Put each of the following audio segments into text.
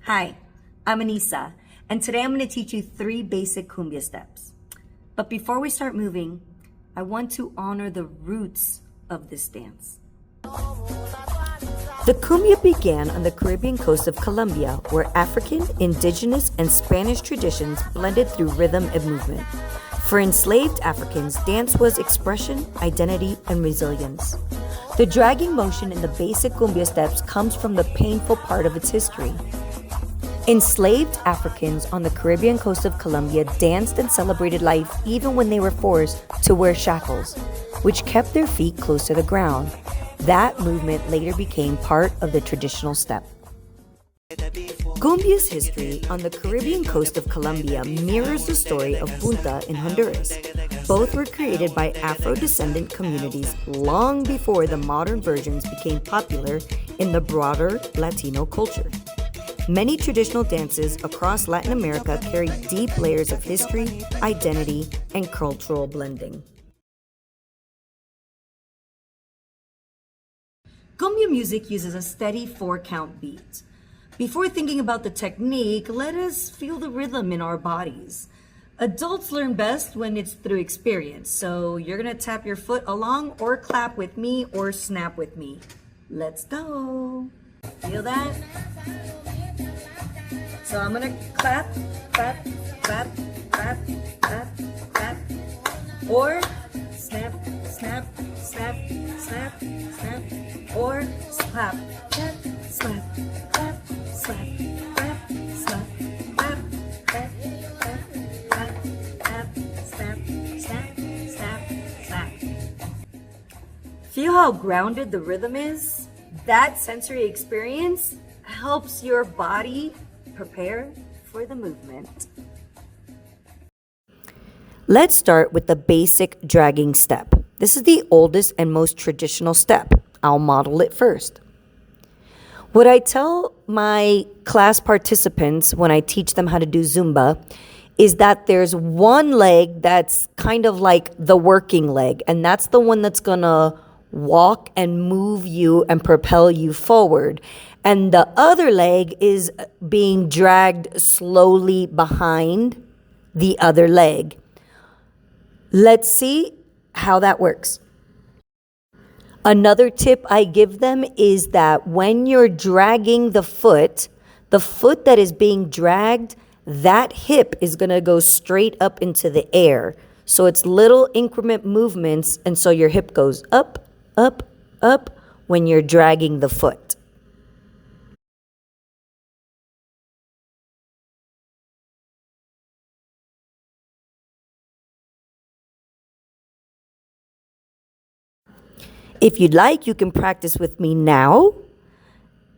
Hi, I'm Anissa, and today I'm going to teach you 3 basic cumbia steps. But before we start moving, I want to honor the roots of this dance. The cumbia began on the Caribbean coast of Colombia, where African, indigenous, and Spanish traditions blended through rhythm and movement. For enslaved Africans, dance was expression, identity, and resilience. The dragging motion in the basic cumbia steps comes from the painful part of its history. Enslaved Africans on the Caribbean coast of Colombia danced and celebrated life even when they were forced to wear shackles, which kept their feet close to the ground. That movement later became part of the traditional step. Cumbia's history on the Caribbean coast of Colombia mirrors the story of Punta in Honduras. Both were created by Afro-descendant communities long before the modern versions became popular in the broader Latino culture. Many traditional dances across Latin America carry deep layers of history, identity, and cultural blending. Cumbia music uses a steady 4-count beat. Before thinking about the technique, let us feel the rhythm in our bodies. Adults learn best when it's through experience, so you're gonna tap your foot along or clap with me or snap with me. Let's go. Feel that? So I'm gonna clap, clap, clap, clap, clap, clap, or snap, snap, snap, snap, snap, or slap, clap, slap, clap, slap, clap, slap, clap, clap, clap, clap, clap, snap, snap, snap, snap. Feel how grounded the rhythm is? That sensory experience helps your body prepare for the movement. Let's start with the basic dragging step. This is the oldest and most traditional step. I'll model it first. What I tell my class participants when I teach them how to do Zumba is that there's one leg that's kind of like the working leg, and that's the one that's gonna walk and move you and propel you forward. And the other leg is being dragged slowly behind the other leg. Let's see how that works. Another tip I give them is that when you're dragging the foot that is being dragged, that hip is gonna go straight up into the air. So it's little increment movements, and so your hip goes up, up, up when you're dragging the foot. If you'd like, you can practice with me now,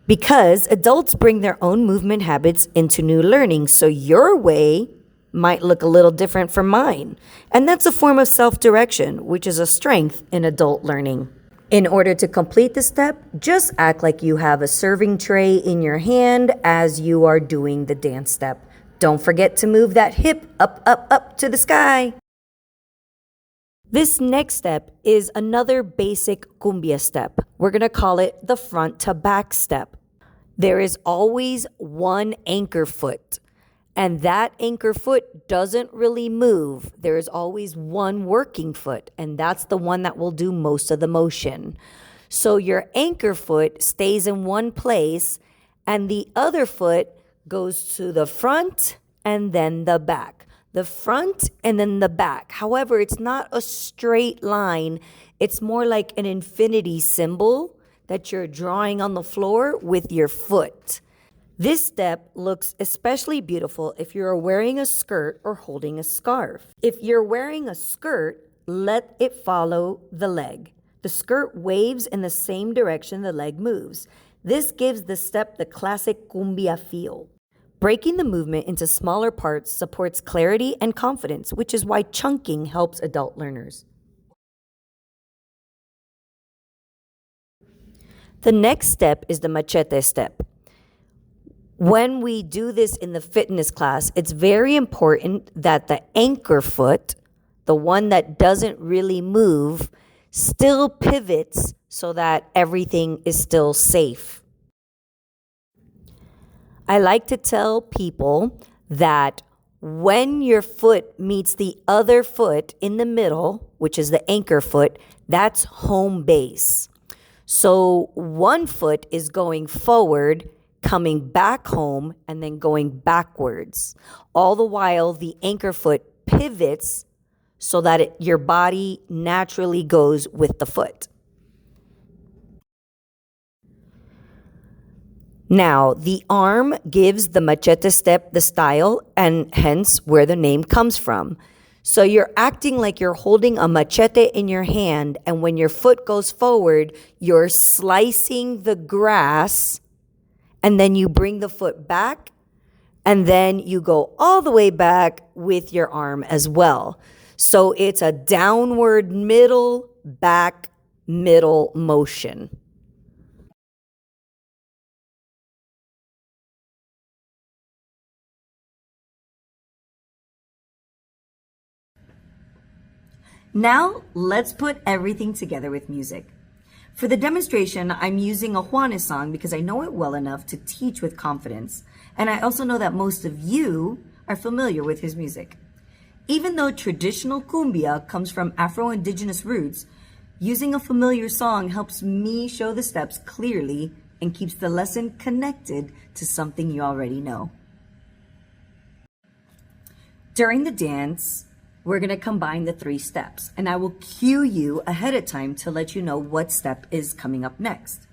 because adults bring their own movement habits into new learning, so your way might look a little different from mine. And that's a form of self-direction, which is a strength in adult learning. In order to complete the step, just act like you have a serving tray in your hand as you are doing the dance step. Don't forget to move that hip up, up, up to the sky. This next step is another basic cumbia step. We're gonna call it the front to back step. There is always one anchor foot, and that anchor foot doesn't really move. There is always one working foot, and that's the one that will do most of the motion. So your anchor foot stays in one place, and the other foot goes to the front and then the back. The front and then the back. However, it's not a straight line. It's more like an infinity symbol that you're drawing on the floor with your foot. This step looks especially beautiful if you're wearing a skirt or holding a scarf. If you're wearing a skirt, let it follow the leg. The skirt waves in the same direction the leg moves. This gives the step the classic cumbia feel. Breaking the movement into smaller parts supports clarity and confidence, which is why chunking helps adult learners. The next step is the Machete Step. When we do this in the fitness class, it's very important that the anchor foot, the one that doesn't really move, still pivots so that everything is still safe. I like to tell people that when your foot meets the other foot in the middle, which is the anchor foot, that's home base. So one foot is going forward, coming back home, and then going backwards. All the while, the anchor foot pivots so that your body naturally goes with the foot. Now, the arm gives the machete step the style and hence where the name comes from. So you're acting like you're holding a machete in your hand, and when your foot goes forward, you're slicing the grass, and then you bring the foot back, and then you go all the way back with your arm as well. So it's a downward middle, back, middle motion. Now, let's put everything together with music. For the demonstration, I'm using a Juanes song because I know it well enough to teach with confidence, and I also know that most of you are familiar with his music. Even though traditional cumbia comes from Afro-Indigenous roots, using a familiar song helps me show the steps clearly and keeps the lesson connected to something you already know. During the dance, we're going to combine the 3 steps, and I will cue you ahead of time to let you know what step is coming up next.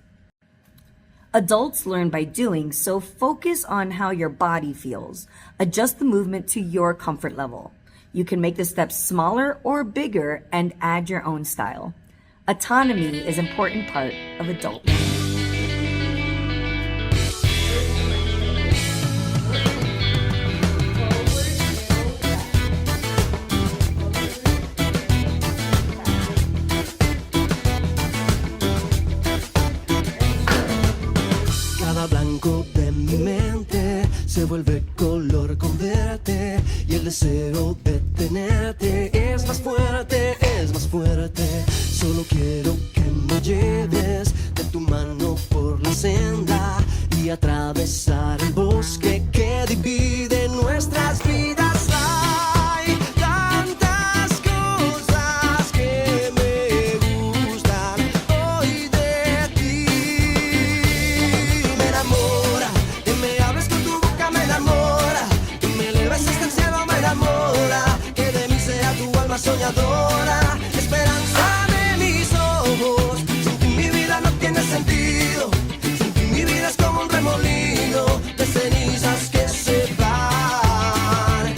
Adults learn by doing, so focus on how your body feels. Adjust the movement to your comfort level. You can make the steps smaller or bigger and add your own style. Autonomy is an important part of adult learning. Blanco de mi mente se vuelve color con verte y el deseo de tenerte es más fuerte, es más fuerte. Solo quiero que me lleves de tu mano por la senda y atravesar el bosque que divide nuestras vidas. Hay tantas cosas que me gustan hoy de ti. Me enamora, que me hables con tu boca me enamora, que me eleves hasta el cielo me enamora, que de mí sea tu alma soñadora, esperanza de mis ojos. Sin ti mi vida no tiene sentido, sin ti mi vida es como un remolino de cenizas que se van,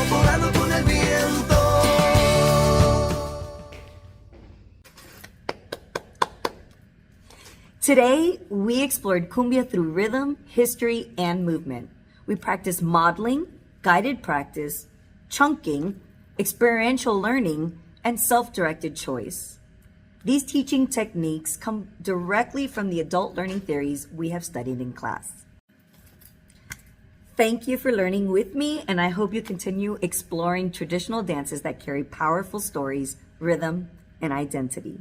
volando con el viento. Today, we explored cumbia through rhythm, history, and movement. We practiced modeling, guided practice, chunking, experiential learning, and self-directed choice. These teaching techniques come directly from the adult learning theories we have studied in class. Thank you for learning with me, and I hope you continue exploring traditional dances that carry powerful stories, rhythm, and identity.